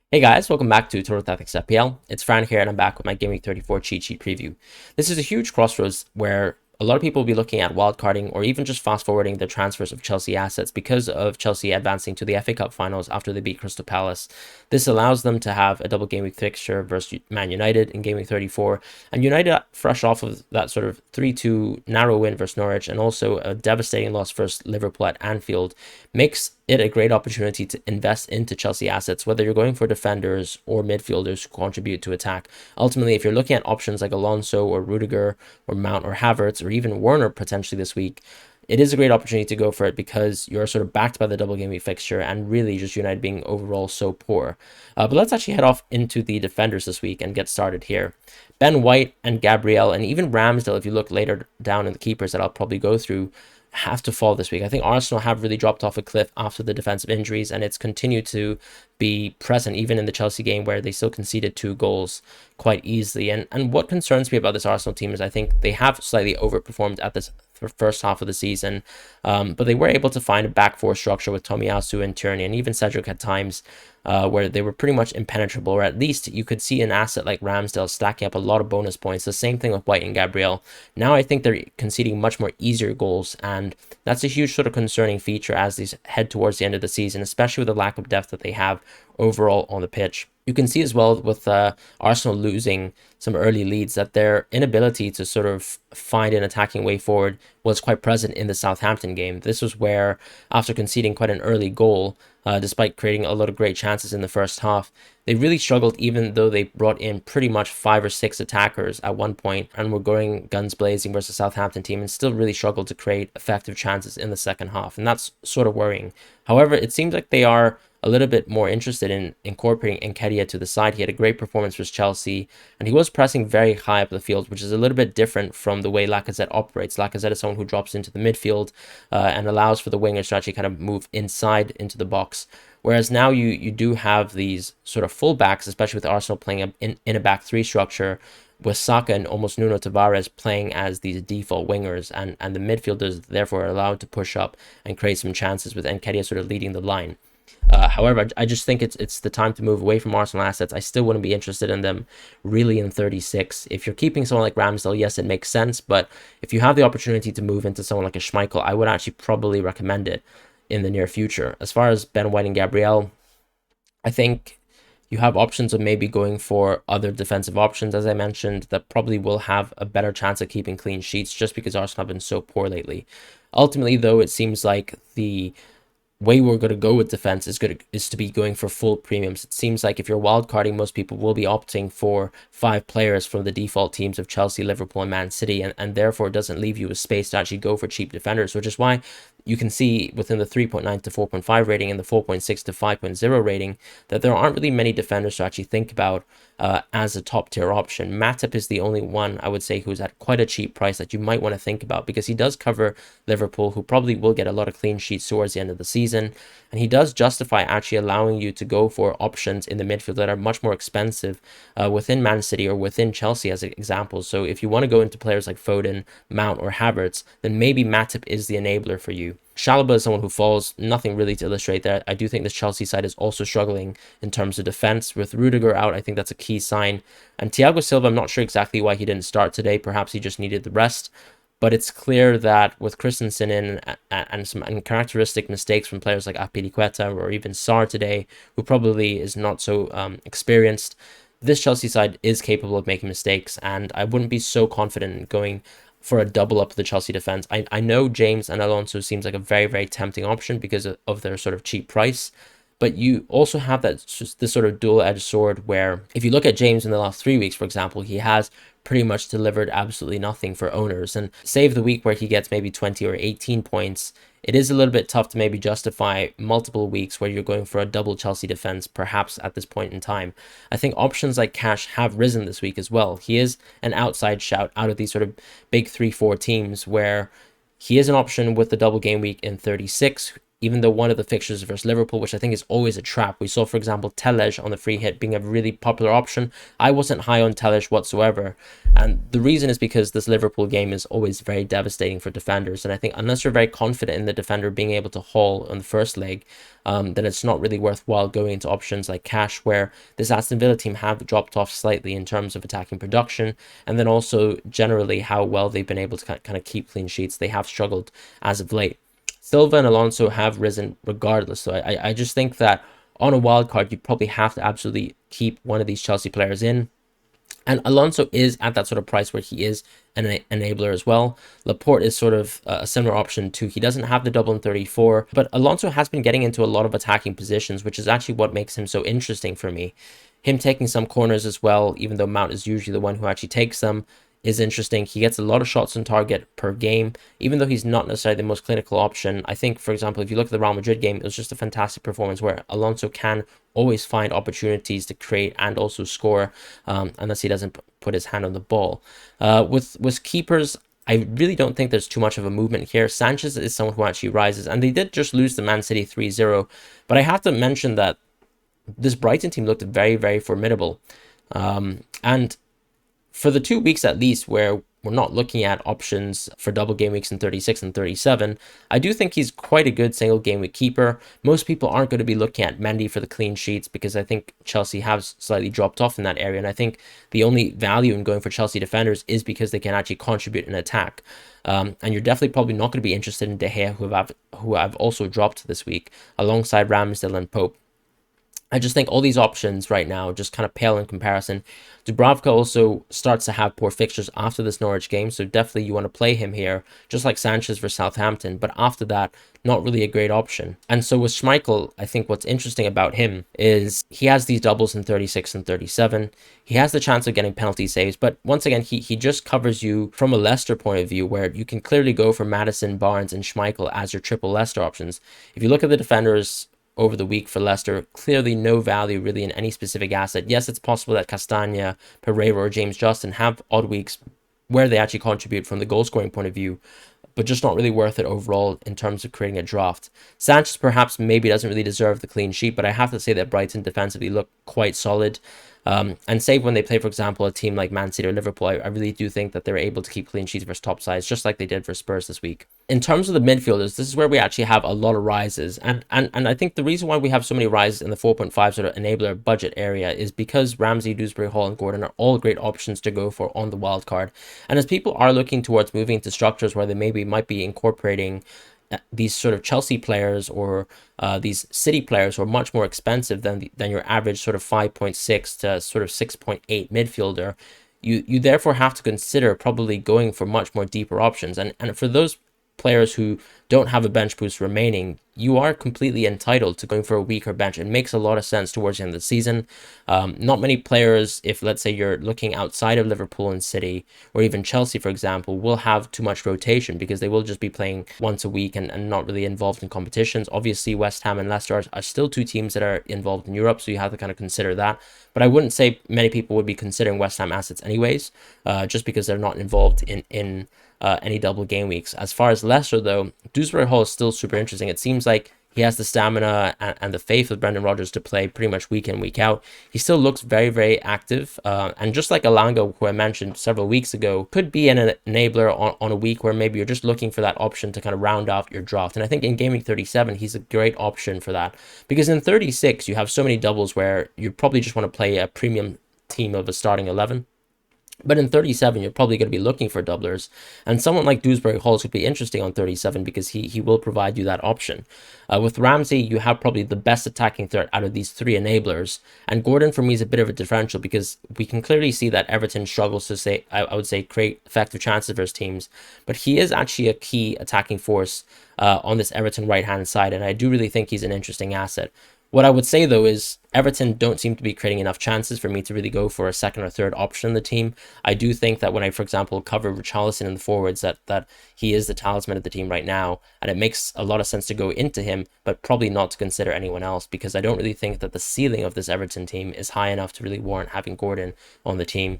Hey guys, welcome back to Total Tactics FPL. It's Fran here and I'm back with my Game Week 34 cheat sheet preview. This is a huge crossroads where a lot of people will be looking at wildcarding or even just fast forwarding the transfers of Chelsea assets because of Chelsea advancing to the FA Cup finals after they beat Crystal Palace. This allows them to have a double game week fixture versus Man United in Game Week 34, and United fresh off of that sort of 3-2 narrow win versus Norwich and also a devastating loss versus Liverpool at Anfield makes it a great opportunity to invest into Chelsea assets, whether you're going for defenders or midfielders who contribute to attack. Ultimately, if you're looking at options like Alonso or Rudiger or Mount or Havertz or even Werner potentially this week, it is a great opportunity to go for it because you're sort of backed by the double game week fixture and really just United being overall so poor. But let's actually head off into the defenders this week and get started here. Ben White and Gabriel and even Ramsdale, if you look later down in the keepers that I'll probably go through, have to fall this week. I think Arsenal have really dropped off a cliff after the defensive injuries, and it's continued to be present even in the Chelsea game where they still conceded 2 goals quite easily. And what concerns me about this Arsenal team is I think they have slightly overperformed at this first half of the season, but they were able to find a back four structure with Tomiyasu and Tierney and even Cedric at times where they were pretty much impenetrable, or at least you could see an asset like Ramsdale stacking up a lot of bonus points. The same thing with White and Gabriel. Now I think they're conceding much more easier goals, and that's a huge sort of concerning feature as they head towards the end of the season, especially with the lack of depth that they have overall on the pitch. You can see as well with Arsenal losing some early leads that their inability to sort of find an attacking way forward was quite present in the Southampton game. This was where, after conceding quite an early goal, despite creating a lot of great chances in the first half, they really struggled even though they brought in pretty much 5 or 6 attackers at one point and were going guns blazing versus Southampton team and still really struggled to create effective chances in the second half. And that's sort of worrying. However, it seems like they are a little bit more interested in incorporating Nketiah to the side. He had a great performance versus Chelsea, and he was pressing very high up the field, which is a little bit different from the way Lacazette operates. Lacazette is someone who drops into the midfield and allows for the wingers to actually kind of move inside into the box. Whereas now you do have these sort of fullbacks, especially with Arsenal playing in a back three structure, with Saka and almost Nuno Tavares playing as these default wingers, and the midfielders therefore are allowed to push up and create some chances with Nketiah sort of leading the line. However, I just think it's the time to move away from Arsenal assets. I still wouldn't be interested in them really in 36. If you're keeping someone like Ramsdale, yes, it makes sense. But if you have the opportunity to move into someone like a Schmeichel, I would actually probably recommend it in the near future. As far as Ben White and Gabriel, I think you have options of maybe going for other defensive options, as I mentioned, that probably will have a better chance of keeping clean sheets just because Arsenal have been so poor lately. Ultimately, though, it seems like the way we're going to go with defense is to be going for full premiums. It seems like if you're wildcarding, most people will be opting for 5 players from the default teams of Chelsea, Liverpool, and Man City, and therefore it doesn't leave you with space to actually go for cheap defenders, which is why you can see within the 3.9 to 4.5 rating and the 4.6 to 5.0 rating that there aren't really many defenders to actually think about as a top tier option. Matip is the only one I would say who's at quite a cheap price that you might want to think about because he does cover Liverpool, who probably will get a lot of clean sheets towards the end of the season, and he does justify actually allowing you to go for options in the midfield that are much more expensive within Man City or within Chelsea as an example. So if you want to go into players like Foden, Mount, or Havertz, then maybe Matip is the enabler for you. Chalobah is someone who falls, nothing really to illustrate there. I do think this Chelsea side is also struggling in terms of defense. With Rudiger out, I think that's a key sign. And Thiago Silva, I'm not sure exactly why he didn't start today. Perhaps he just needed the rest. But it's clear that with Christensen in and some uncharacteristic mistakes from players like Azpilicueta or even Sarr today, who probably is not so experienced, this Chelsea side is capable of making mistakes. And I wouldn't be so confident in going for a double up of the Chelsea defense. I know James and Alonso seems like a very, very tempting option because of their sort of cheap price. But you also have this sort of dual-edged sword where if you look at James in the last 3 weeks, for example, he has pretty much delivered absolutely nothing for owners. And save the week where he gets maybe 20 or 18 points, it is a little bit tough to maybe justify multiple weeks where you're going for a double Chelsea defense, perhaps at this point in time. I think options like Cash have risen this week as well. He is an outside shout out of these sort of big 3-4 teams where he is an option with the double game week in 36. even though one of the fixtures versus Liverpool, which I think is always a trap. We saw, for example, Telej on the free hit being a really popular option. I wasn't high on Telej whatsoever. And the reason is because this Liverpool game is always very devastating for defenders. And I think unless you're very confident in the defender being able to haul on the first leg, then it's not really worthwhile going into options like Cash, where this Aston Villa team have dropped off slightly in terms of attacking production, and then also generally how well they've been able to kind of keep clean sheets. They have struggled as of late. Silva and Alonso have risen regardless. So I just think that on a wild card, you probably have to absolutely keep one of these Chelsea players in. And Alonso is at that sort of price where he is an enabler as well. Laporte is sort of a similar option too. He doesn't have the double in 34, but Alonso has been getting into a lot of attacking positions, which is actually what makes him so interesting for me. Him taking some corners as well, even though Mount is usually the one who actually takes them, is interesting. He gets a lot of shots on target per game, even though he's not necessarily the most clinical option. I think, for example, if you look at the Real Madrid game, it was just a fantastic performance where Alonso can always find opportunities to create and also score, unless he doesn't put his hand on the ball. With keepers, I really don't think there's too much of a movement here. Sanchez is someone who actually rises, and they did just lose to Man City 3-0, but I have to mention that this Brighton team looked very, very formidable. And for the 2 weeks at least where we're not looking at options for double game weeks in 36 and 37, I do think he's quite a good single game week keeper. Most people aren't going to be looking at Mendy for the clean sheets because I think Chelsea have slightly dropped off in that area. And I think the only value in going for Chelsea defenders is because they can actually contribute in attack. And you're definitely probably not going to be interested in De Gea, who have also dropped this week, alongside Ramsdale and Pope. I just think all these options right now just kind of pale in comparison. Dubravka also starts to have poor fixtures after this Norwich game, so definitely you want to play him here, just like Sanchez for Southampton, but after that, not really a great option. And so with Schmeichel, I think what's interesting about him is he has these doubles in 36 and 37. He has the chance of getting penalty saves, but once again, he just covers you from a Leicester point of view, where you can clearly go for Maddison, Barnes, and Schmeichel as your triple Leicester options. If you look at the defenders over the week for Leicester, clearly no value really in any specific asset. Yes, it's possible that Castagna, Pereira, or James Justin have odd weeks where they actually contribute from the goal scoring point of view, but just not really worth it overall in terms of creating a draft. Sanchez perhaps maybe doesn't really deserve the clean sheet, but I have to say that Brighton defensively look quite solid. And save when they play, for example, a team like Man City or Liverpool, I really do think that they're able to keep clean sheets versus top sides, just like they did for Spurs this week. In terms of the midfielders, this is where we actually have a lot of rises. And I think the reason why we have so many rises in the 4.5 sort of enabler budget area is because Ramsey, Dewsbury Hall, and Gordon are all great options to go for on the wild card. And as people are looking towards moving to structures where they maybe might be incorporating these sort of Chelsea players or these City players who are much more expensive than your average sort of 5.6 to sort of 6.8 midfielder, you therefore have to consider probably going for much more deeper options. And for those players who don't have a bench boost remaining, you are completely entitled to going for a weaker bench. It makes a lot of sense towards the end of the season. Not many players, if let's say you're looking outside of Liverpool and City, or even Chelsea, for example, will have too much rotation because they will just be playing once a week and not really involved in competitions. Obviously, West Ham and Leicester are still two teams that are involved in Europe, so you have to kind of consider that. But I wouldn't say many people would be considering West Ham assets anyways, just because they're not involved in any double game weeks. As far as Leicester, though, Dewsbury Hall is still super interesting. It seems like he has the stamina and the faith of Brendan Rodgers to play pretty much week in, week out. He still looks very, very active. And just like Alanga, who I mentioned several weeks ago, could be an enabler on a week where maybe you're just looking for that option to kind of round off your draft. And I think in Game Week 37, he's a great option for that. Because in 36, you have so many doubles where you probably just want to play a premium team of a starting 11. But in 37, you're probably going to be looking for doublers. And someone like Dewsbury Hall could be interesting on 37 because he will provide you that option. With Ramsey, you have probably the best attacking threat out of these three enablers. And Gordon, for me, is a bit of a differential because we can clearly see that Everton struggles to I would say, create effective chances versus teams. But he is actually a key attacking force on this Everton right-hand side. And I do really think he's an interesting asset. What I would say though is Everton don't seem to be creating enough chances for me to really go for a second or third option in the team. I do think that when I, for example, cover Richarlison in the forwards, that he is the talisman of the team right now, and it makes a lot of sense to go into him, but probably not to consider anyone else, because I don't really think that the ceiling of this Everton team is high enough to really warrant having Gordon on the team.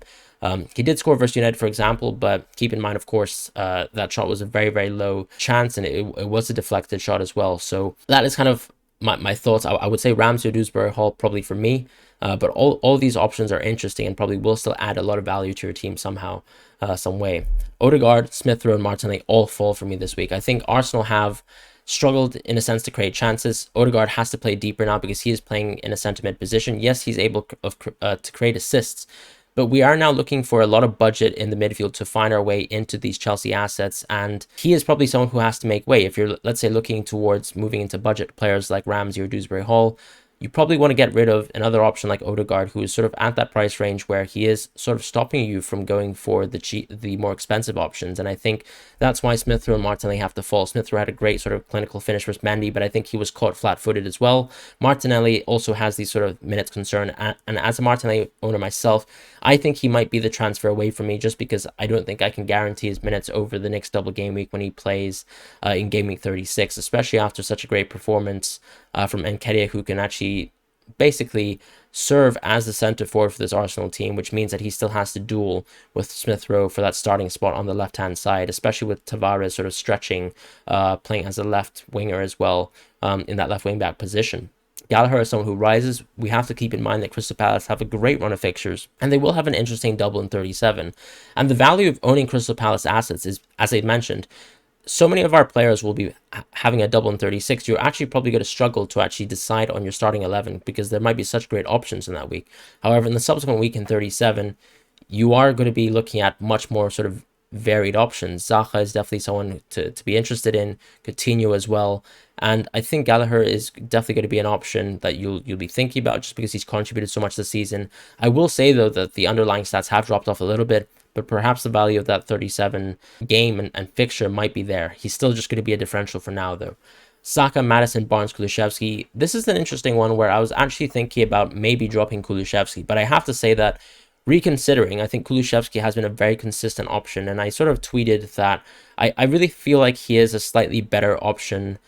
He did score versus United, for example, but keep in mind, of course, that shot was a very, very low chance, and it was a deflected shot as well. So that is kind of my thoughts. I would say Ramsey or Dewsbury Hall probably for me, but all these options are interesting and probably will still add a lot of value to your team somehow, some way. Odegaard, Smith Rowe, and Martinelli all fall for me this week. I think Arsenal have struggled in a sense to create chances. Odegaard has to play deeper now because he is playing in a centre mid position. Yes, he's able to create assists, but we are now looking for a lot of budget in the midfield to find our way into these Chelsea assets. And he is probably someone who has to make way. If you're, let's say, looking towards moving into budget players like Ramsey or Dewsbury Hall, you probably want to get rid of another option like Odegaard, who is sort of at that price range where he is sort of stopping you from going for the more expensive options. And I think that's why Smith Rowe and Martinelli have to fall. Smith Rowe had a great sort of clinical finish versus Mendy, but I think he was caught flat-footed as well. Martinelli also has these sort of minutes concern, and as a Martinelli owner myself, I think he might be the transfer away from me, just because I don't think I can guarantee his minutes over the next double game week when he plays in game week 36, especially after such a great performance from Nketiah, who can actually basically serve as the centre forward for this Arsenal team, which means that he still has to duel with Smith Rowe for that starting spot on the left-hand side, especially with Tavares sort of stretching, playing as a left winger as well in that left wing-back position. Gallagher is someone who rises. We have to keep in mind that Crystal Palace have a great run of fixtures, and they will have an interesting double in 37. And the value of owning Crystal Palace assets is, as I mentioned, so many of our players will be having a double in 36. You're actually probably going to struggle to actually decide on your starting 11 because there might be such great options in that week. However, in the subsequent week in 37, you are going to be looking at much more sort of varied options. Zaha is definitely someone to be interested in, Coutinho as well. And I think Gallagher is definitely going to be an option that you'll be thinking about just because he's contributed so much this season. I will say, though, that the underlying stats have dropped off a little bit, but perhaps the value of that 37 game and fixture might be there. He's still just going to be a differential for now, though. Saka, Madison, Barnes, Kulusevski. This is an interesting one where I was actually thinking about maybe dropping Kulusevski, but I have to say that reconsidering, I think Kulusevski has been a very consistent option, and I sort of tweeted that I really feel like he is a slightly better option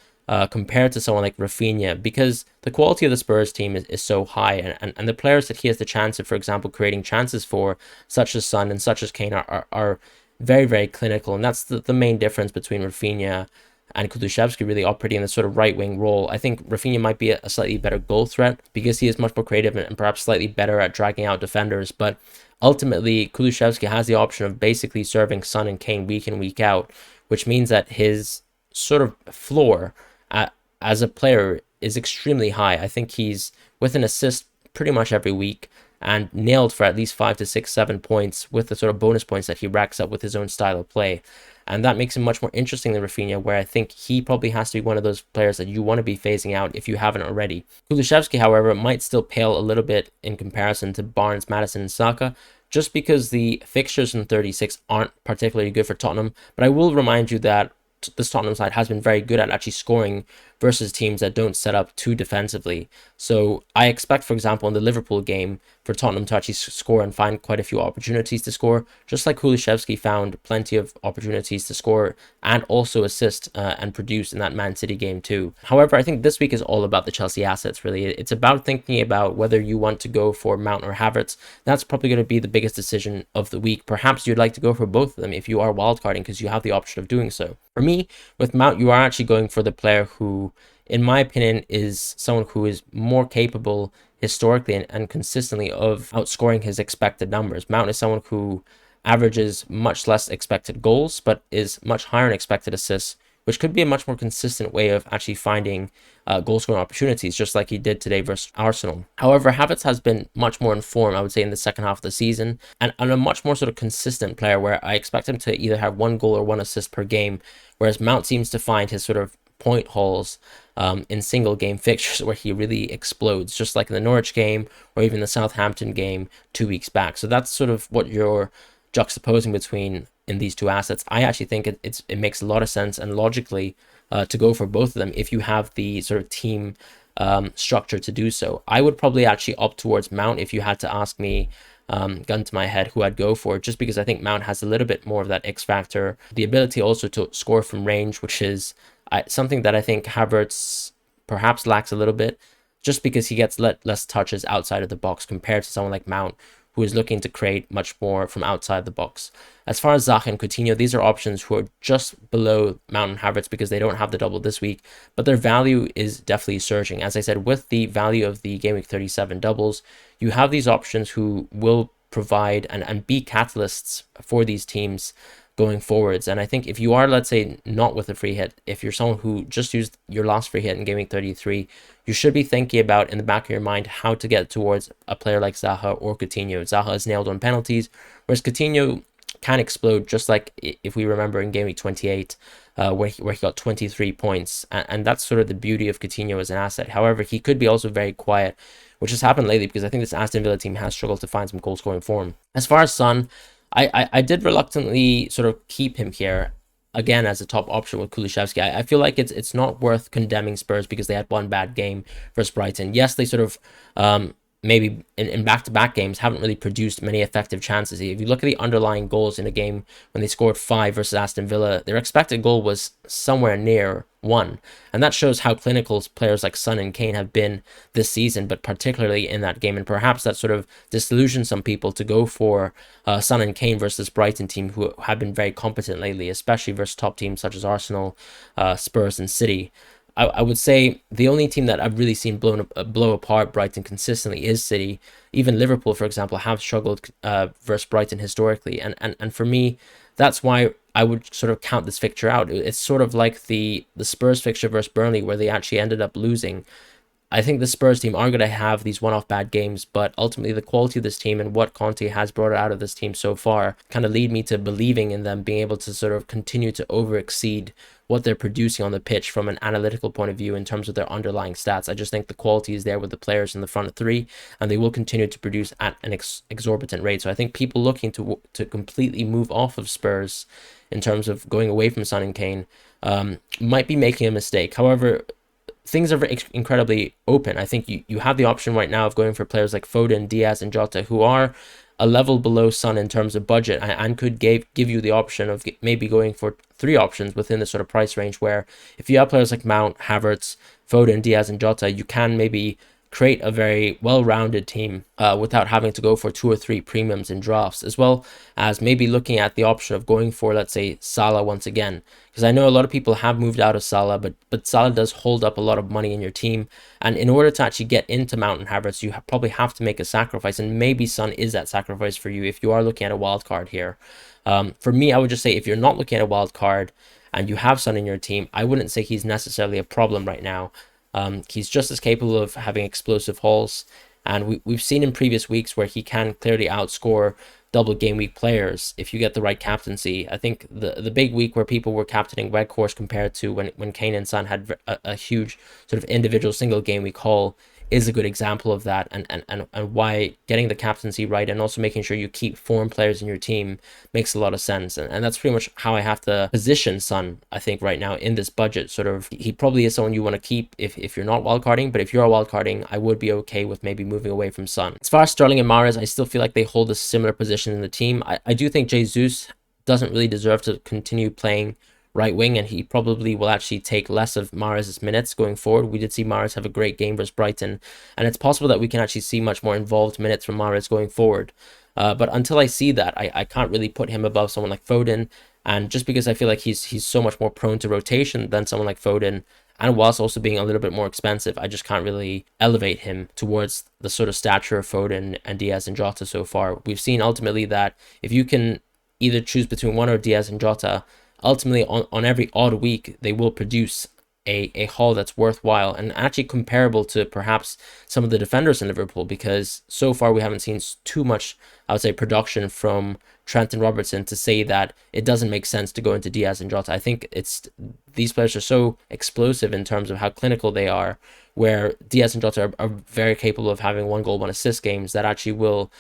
compared to someone like Rafinha, because the quality of the Spurs team is so high, and the players that he has the chance of, for example, creating chances for, such as Son and such as Kane, are very, very clinical, and that's the main difference between Rafinha and Kulusevski really operating in this sort of right-wing role. I think Rafinha might be a slightly better goal threat because he is much more creative and perhaps slightly better at dragging out defenders, but ultimately Kulusevski has the option of basically serving Son and Kane week in, week out, which means that his sort of floor as a player is extremely high. I think he's with an assist pretty much every week and nailed for at least 5 to 6, 7 points with the sort of bonus points that he racks up with his own style of play. And that makes him much more interesting than Rafinha, where I think he probably has to be one of those players that you want to be phasing out if you haven't already. Kulusevski, however, might still pale a little bit in comparison to Barnes, Madison, and Saka, just because the fixtures in 36 aren't particularly good for Tottenham. But I will remind you that this Tottenham side has been very good at actually scoring versus teams that don't set up too defensively. So I expect, for example, in the Liverpool game, for Tottenham to actually score and find quite a few opportunities to score, just like Kulusevski found plenty of opportunities to score and also assist and produce in that Man City game too. However, I think this week is all about the Chelsea assets, really. It's about thinking about whether you want to go for Mount or Havertz. That's probably going to be the biggest decision of the week. Perhaps you'd like to go for both of them if you are wildcarding, because you have the option of doing so. For me, with Mount, you are actually going for the player who, in my opinion, is someone who is more capable historically and consistently of outscoring his expected numbers. Mount is someone who averages much less expected goals, but is much higher in expected assists, which could be a much more consistent way of actually finding goal scoring opportunities, just like he did today versus Arsenal. However, Havertz has been much more in form, I would say, in the second half of the season, and a much more sort of consistent player where I expect him to either have 1 goal or 1 assist per game, whereas Mount seems to find his sort of point hauls in single game fixtures where he really explodes, just like in the Norwich game or even the Southampton game 2 weeks back. So that's sort of what you're juxtaposing between in these two assets. I actually think it makes a lot of sense and logically to go for both of them if you have the sort of team structure to do so. I would probably actually opt towards Mount if you had to ask me, gun to my head, who I'd go for, just because I think Mount has a little bit more of that X factor, the ability also to score from range, which is something that I think Havertz perhaps lacks a little bit, just because he gets less touches outside of the box compared to someone like Mount, who is looking to create much more from outside the box. As far as Zaha and Coutinho, these are options who are just below Mount and Havertz because they don't have the double this week, but their value is definitely surging. As I said, with the value of the Game Week 37 doubles, you have these options who will provide and be catalysts for these teams going forwards. And I think if you are, let's say, not with a free hit, if you're someone who just used your last free hit in Game Week 33, you should be thinking about in the back of your mind how to get towards a player like Zaha or Coutinho. Zaha is nailed on penalties, whereas Coutinho can explode, just like if we remember in Game Week 28, where he got 23 points. And that's sort of the beauty of Coutinho as an asset. However, he could be also very quiet, which has happened lately because I think this Aston Villa team has struggled to find some goal-scoring form. As far as Son, I did reluctantly sort of keep him here again as a top option with Kulusevski. I feel like it's not worth condemning Spurs because they had one bad game versus Brighton. Yes, they sort of maybe in back-to-back games haven't really produced many effective chances. If you look at the underlying goals in a game when they scored 5 versus Aston Villa, their expected goal was somewhere near 1. And that shows how clinical players like Son and Kane have been this season, but particularly in that game. And perhaps that sort of disillusioned some people to go for Son and Kane versus Brighton team, who have been very competent lately, especially versus top teams such as Arsenal, Spurs and City. I would say the only team that I've really seen blow apart Brighton consistently is City. Even Liverpool, for example, have struggled versus Brighton historically. And for me, that's why I would sort of count this fixture out. It's sort of like the Spurs fixture versus Burnley, where they actually ended up losing. I think the Spurs team are going to have these one-off bad games, but ultimately the quality of this team and what Conte has brought out of this team so far kind of lead me to believing in them being able to sort of continue to over-exceed what they're producing on the pitch from an analytical point of view in terms of their underlying stats. I just think the quality is there with the players in the front three, and they will continue to produce at an exorbitant rate. So I think people looking to completely move off of Spurs in terms of going away from Son and Kane might be making a mistake. However, things are incredibly open. I think you have the option right now of going for players like Foden, Diaz, and Jota, who are a level below Son in terms of budget, and could give you the option of maybe going for 3 options within the sort of price range, where if you have players like Mount, Havertz, Foden, Diaz, and Jota, you can maybe create a very well-rounded team without having to go for 2 or 3 premiums in drafts, as well as maybe looking at the option of going for, let's say, Salah once again. Because I know a lot of people have moved out of Salah, but Salah does hold up a lot of money in your team. And in order to actually get into Mount and Havertz, you probably have to make a sacrifice. And maybe Son is that sacrifice for you if you are looking at a wild card here. For me, I would just say if you're not looking at a wild card and you have Son in your team, I wouldn't say he's necessarily a problem right now. He's just as capable of having explosive hauls, and we've seen in previous weeks where he can clearly outscore double game week players if you get the right captaincy. I think the big week where people were captaining Weghorst compared to when Kane and Son had a huge sort of individual single game week haul is a good example of that, and why getting the captaincy right and also making sure you keep form players in your team makes a lot of sense. And that's pretty much how I have to position Son, I think, right now in this budget. Sort of, he probably is someone you want to keep if you're not wildcarding, but if you're wildcarding, I would be okay with maybe moving away from Son. As far as Sterling and Mahrez, I still feel like they hold a similar position in the team. I do think Jesus doesn't really deserve to continue playing right wing, and he probably will actually take less of Mahrez's minutes going forward. We did see Mahrez have a great game versus Brighton, and it's possible that we can actually see much more involved minutes from Mahrez going forward. But until I see that, I can't really put him above someone like Foden, and just because I feel like he's so much more prone to rotation than someone like Foden, and whilst also being a little bit more expensive, I just can't really elevate him towards the sort of stature of Foden and Diaz and Jota so far. We've seen ultimately that if you can either choose between one or Diaz and Jota, ultimately on every odd week they will produce a haul that's worthwhile and actually comparable to perhaps some of the defenders in Liverpool, because so far we haven't seen too much, I would say, production from Trent and Robertson to say that it doesn't make sense to go into Diaz and Jota. I think these players are so explosive in terms of how clinical they are, where Diaz and Jota are very capable of having 1 goal, 1 assist games that actually will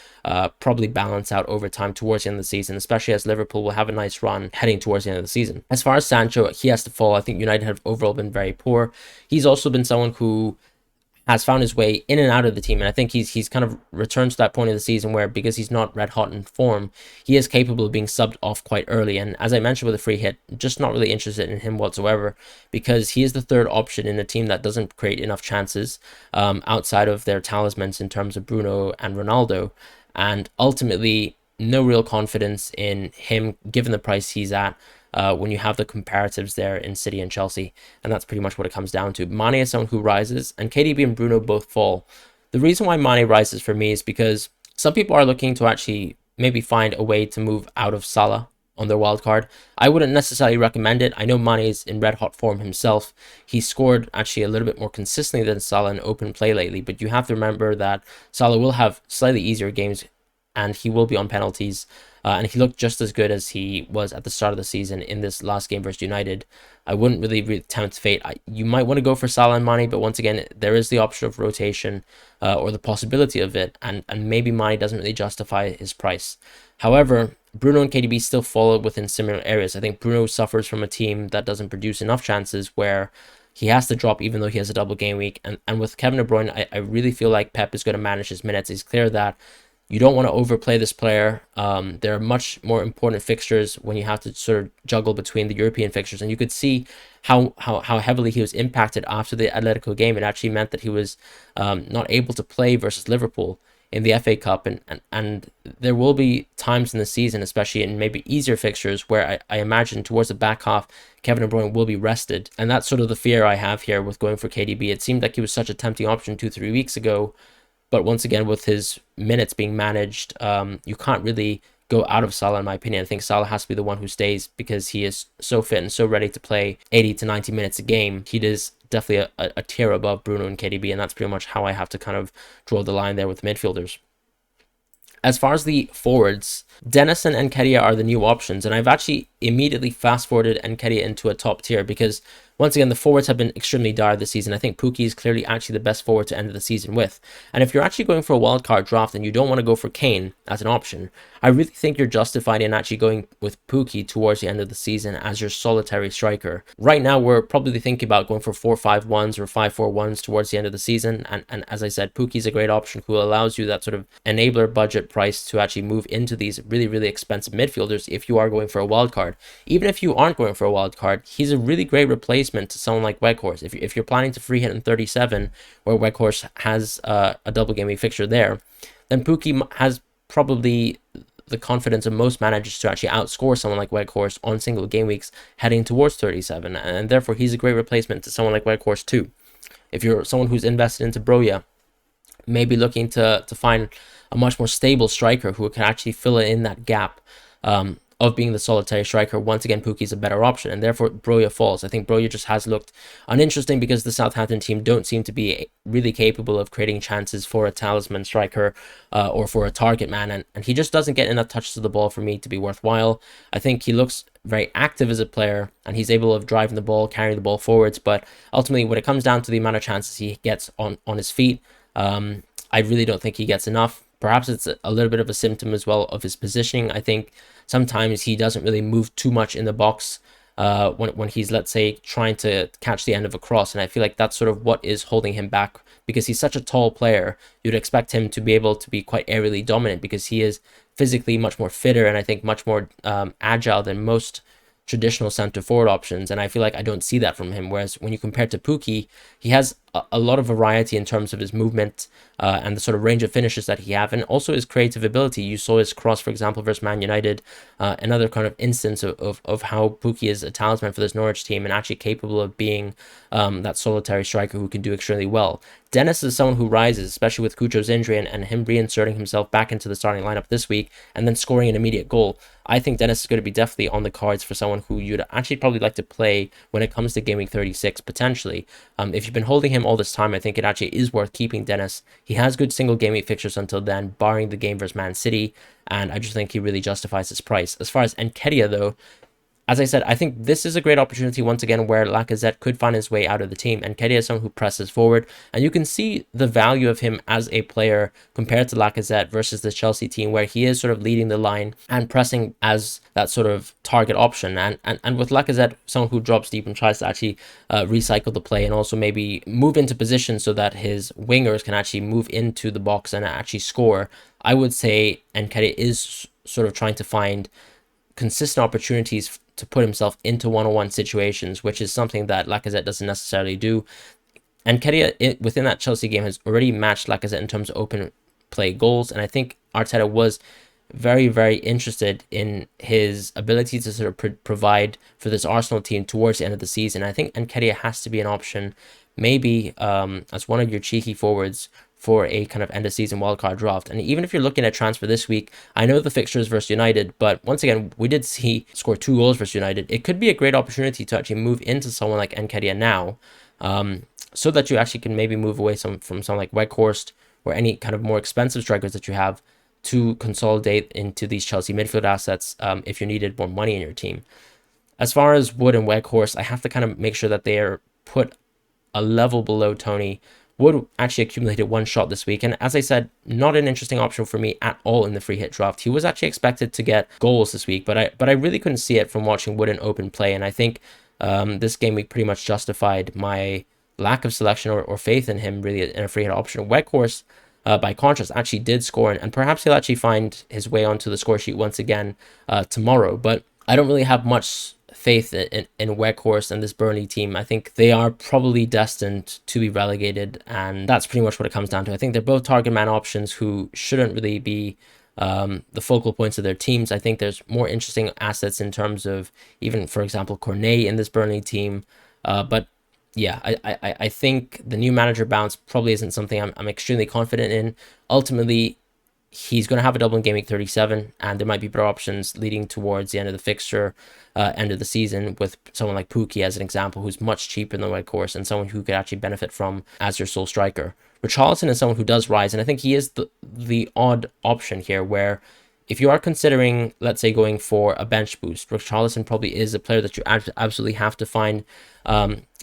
probably balance out over time towards the end of the season, especially as Liverpool will have a nice run heading towards the end of the season. As far as Sancho, he has to fall. I think United have overall been very poor. He's also been someone who has found his way in and out of the team. And I think he's kind of returned to that point of the season where, because he's not red hot in form, he is capable of being subbed off quite early. And as I mentioned with a free hit, just not really interested in him whatsoever, because he is the third option in a team that doesn't create enough chances outside of their talismans in terms of Bruno and Ronaldo. And ultimately, no real confidence in him given the price he's at. When you have the comparatives there in City and Chelsea. And that's pretty much what it comes down to. Mane is someone who rises, and KDB and Bruno both fall. The reason why Mane rises for me is because some people are looking to actually maybe find a way to move out of Salah on their wild card. I wouldn't necessarily recommend it. I know Mane is in red hot form himself. He scored actually a little bit more consistently than Salah in open play lately, but you have to remember that Salah will have slightly easier games and he will be on penalties. And he looked just as good as he was at the start of the season in this last game versus United. I wouldn't really tempt fate. You might want to go for Salah and Mane, but once again, there is the option of rotation or the possibility of it, and maybe Mane doesn't really justify his price. However, Bruno and KDB still fall within similar areas. I think Bruno suffers from a team that doesn't produce enough chances where he has to drop even though he has a double game week. And with Kevin De Bruyne, I really feel like Pep is going to manage his minutes. It's clear that you don't want to overplay this player. There are much more important fixtures when you have to sort of juggle between the European fixtures. And you could see how heavily he was impacted after the Atletico game. It actually meant that he was not able to play versus Liverpool in the FA Cup. And there will be times in the season, especially in maybe easier fixtures, where I imagine towards the back half, Kevin De Bruyne will be rested. And that's sort of the fear I have here with going for KDB. It seemed like he was such a tempting option 2-3 weeks ago. But once again, with his minutes being managed, you can't really go out of Salah, in my opinion. I think Salah has to be the one who stays because he is so fit and so ready to play 80 to 90 minutes a game. He is definitely a tier above Bruno and KDB, and that's pretty much how I have to kind of draw the line there with midfielders. As far as the forwards, Dennis and Nketiah are the new options, and I've actually immediately fast-forwarded Nketiah into a top tier because, once again, the forwards have been extremely dire this season. I think Pukki is clearly actually the best forward to end the season with. And if you're actually going for a wildcard draft and you don't want to go for Kane as an option, I really think you're justified in actually going with Pukki towards the end of the season as your solitary striker. Right now, we're probably thinking about going for 4-5-1s or 5-4-1s towards the end of the season. And as I said, Pukki is a great option who allows you that sort of enabler budget price to actually move into these really, really expensive midfielders if you are going for a wildcard. Even if you aren't going for a wildcard, he's a really great replacement to someone like Weghorst. If you're planning to free hit in 37, where Weghorst has a double game week fixture there, then Pukki has probably the confidence of most managers to actually outscore someone like Weghorst on single game weeks heading towards 37, and therefore he's a great replacement to someone like Weghorst too. If you're someone who's invested into Broja, maybe looking to find a much more stable striker who can actually fill in that gap of being the solitary striker, once again, Pukki is a better option, and therefore Broja falls. I think Broja just has looked uninteresting because the Southampton team don't seem to be really capable of creating chances for a talisman striker or for a target man, and he just doesn't get enough touches of the ball for me to be worthwhile. I think he looks very active as a player, and he's able of driving the ball, carrying the ball forwards, but ultimately, when it comes down to the amount of chances he gets on his feet, I really don't think he gets enough. Perhaps it's a little bit of a symptom as well of his positioning. I think sometimes he doesn't really move too much in the box when he's, let's say, trying to catch the end of a cross. And I feel like that's sort of what is holding him back, because he's such a tall player. You'd expect him to be able to be quite aerially dominant because he is physically much more fitter and I think much more agile than most traditional center forward options, and I feel like I don't see that from him. Whereas when you compare to Pukki, he has a lot of variety in terms of his movement and the sort of range of finishes that he have, and also his creative ability. You saw his cross, for example, versus Man United, another kind of instance of how Pukki is a talisman for this Norwich team and actually capable of being that solitary striker who can do extremely well. Dennis is someone who rises, especially with Cucho's injury and him reinserting himself back into the starting lineup this week and then scoring an immediate goal. I think Dennis is going to be definitely on the cards for someone who you'd actually probably like to play when it comes to Game Week 36, potentially. If you've been holding him all this time, I think it actually is worth keeping Dennis. He has good single game week fixtures until then, barring the game versus Man City, and I just think he really justifies his price. As far as Nketiah, though, as I said, I think this is a great opportunity once again where Lacazette could find his way out of the team, and Nketiah is someone who presses forward, and you can see the value of him as a player compared to Lacazette versus the Chelsea team, where he is sort of leading the line and pressing as that sort of target option, and with Lacazette, someone who drops deep and tries to actually recycle the play and also maybe move into position so that his wingers can actually move into the box and actually score. I would say Nketiah is sort of trying to find consistent opportunities to put himself into one-on-one situations, which is something that Lacazette doesn't necessarily do. And Nketiah, within that Chelsea game, has already matched Lacazette in terms of open play goals, and I think Arteta was very, very interested in his ability to sort of provide for this Arsenal team towards the end of the season. I think Nketiah has to be an option, maybe as one of your cheeky forwards for a kind of end of season wildcard draft. And even if you're looking at transfer this week, I know the fixtures versus United, but once again, we did see score 2 goals versus United. It could be a great opportunity to actually move into someone like Nketiah now, so that you actually can maybe move away from someone like Weghorst or any kind of more expensive strikers that you have to consolidate into these Chelsea midfield assets if you needed more money in your team. As far as Wood and Weghorst, I have to kind of make sure that they are put a level below Toney. Wood actually accumulated 1 shot this week, and as I said, not an interesting option for me at all in the free hit draft. He was actually expected to get goals this week, but I really couldn't see it from watching Wood in open play, and I think this game week pretty much justified my lack of selection or faith in him really in a free hit option. Weghorst, by contrast, actually did score, and perhaps he'll actually find his way onto the score sheet once again tomorrow, but I don't really have much faith in Weghorst and this Burnley team. I think they are probably destined to be relegated, and that's pretty much what it comes down to. I think they're both target man options who shouldn't really be the focal points of their teams. I think there's more interesting assets in terms of even, for example, Cornet in this Burnley team. But yeah, I think the new manager bounce probably isn't something I'm extremely confident in. Ultimately, he's going to have a double in game week 37, and there might be better options leading towards the end of the fixture, end of the season, with someone like Pukki as an example, who's much cheaper than Weghorst and someone who could actually benefit from as your sole striker. Richarlison is someone who does rise, and I think he is the odd option here, where if you are considering, let's say, going for a bench boost, Richarlison probably is a player that you absolutely have to find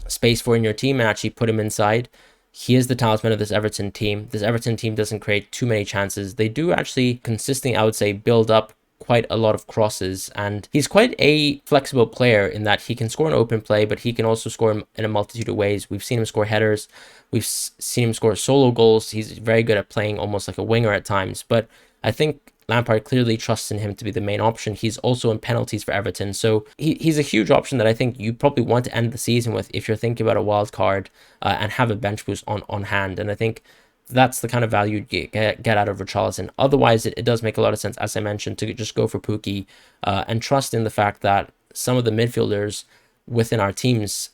space for in your team and actually put him inside. He is the talisman of this Everton team. This Everton team doesn't create too many chances. They do actually consistently, I would say, build up quite a lot of crosses, and he's quite a flexible player in that he can score an open play, but he can also score in a multitude of ways. We've seen him score headers. We've seen him score solo goals. He's very good at playing almost like a winger at times, but I think Lampard clearly trusts in him to be the main option. He's also in penalties for Everton, so he's a huge option that I think you probably want to end the season with if you're thinking about a wild card and have a bench boost on hand. And I think that's the kind of value you get out of Richarlison. Otherwise, it does make a lot of sense, as I mentioned, to just go for Pukki and trust in the fact that some of the midfielders within our teams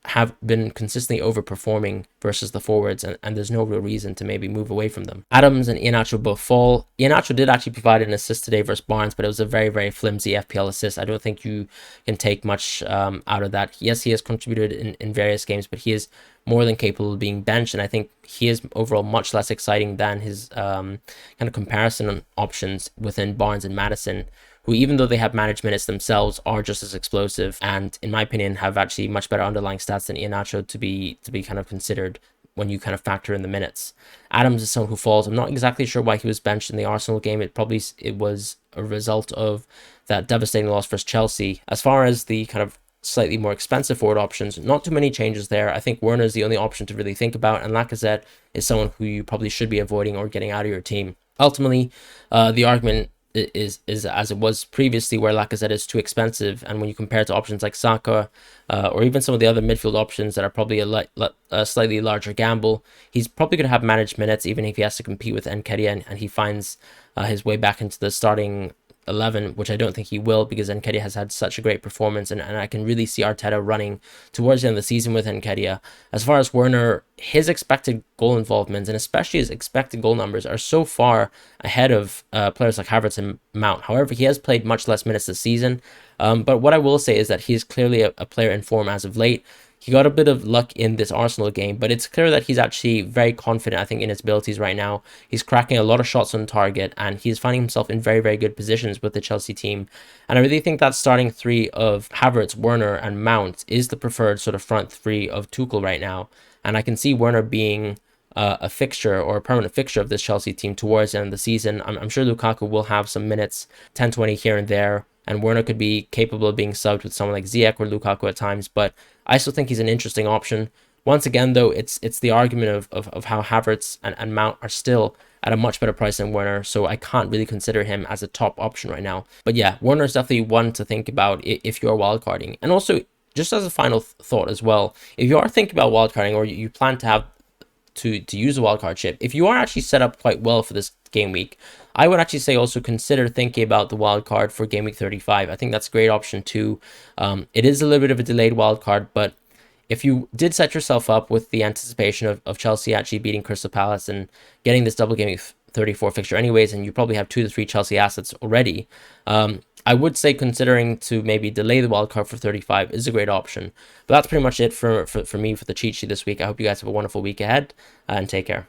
have been consistently overperforming versus the forwards, and there's no real reason to maybe move away from them. Adams and Iheanacho both fall. Iheanacho did actually provide an assist today versus Barnes, but it was a very, very flimsy FPL assist. I don't think you can take much out of that. Yes, he has contributed in various games, but he is more than capable of being benched, and I think he is overall much less exciting than his kind of comparison options within Barnes and Maddison, who, even though they have managed minutes themselves, are just as explosive and, in my opinion, have actually much better underlying stats than Iheanacho to be kind of considered when you kind of factor in the minutes. Adams is someone who falls. I'm not exactly sure why he was benched in the Arsenal game. It was a result of that devastating loss versus Chelsea. As far as the kind of slightly more expensive forward options, not too many changes there. I think Werner is the only option to really think about, and Lacazette is someone who you probably should be avoiding or getting out of your team. Ultimately, the argument is as it was previously, where Lacazette is too expensive, and when you compare it to options like Saka or even some of the other midfield options that are probably a slightly larger gamble, he's probably going to have managed minutes even if he has to compete with Nketiah and he finds his way back into the starting 11, which I don't think he will, because Nketiah has had such a great performance, and I can really see Arteta running towards the end of the season with Nketiah. As far as Werner, his expected goal involvement and especially his expected goal numbers are so far ahead of players like Havertz and Mount. However, he has played much less minutes this season, but what I will say is that he is clearly a player in form as of late. He got a bit of luck in this Arsenal game, but it's clear that he's actually very confident, I think, in his abilities right now. He's cracking a lot of shots on target, and he's finding himself in very, very good positions with the Chelsea team. And I really think that starting three of Havertz, Werner, and Mount is the preferred sort of front three of Tuchel right now. And I can see Werner being a fixture or a permanent fixture of this Chelsea team towards the end of the season. I'm sure Lukaku will have some minutes, 10, 20 here and there, and Werner could be capable of being subbed with someone like Ziyech or Lukaku at times, but I still think he's an interesting option. Once again, though, it's the argument of how Havertz and Mount are still at a much better price than Werner, so I can't really consider him as a top option right now. But yeah, Werner is definitely one to think about if you're wildcarding. And also, just as a final thought as well, if you are thinking about wildcarding or you plan to have to use a wildcard chip, if you are actually set up quite well for this game week, I would actually say also consider thinking about the wildcard for game week 35. I think that's a great option too. It is a little bit of a delayed wildcard, but if you did set yourself up with the anticipation of Chelsea actually beating Crystal Palace and getting this double game week 34 fixture anyways, and you probably have 2 to 3 Chelsea assets already, I would say considering to maybe delay the wildcard for 35 is a great option. But that's pretty much it for me for the cheat sheet this week. I hope you guys have a wonderful week ahead, and take care.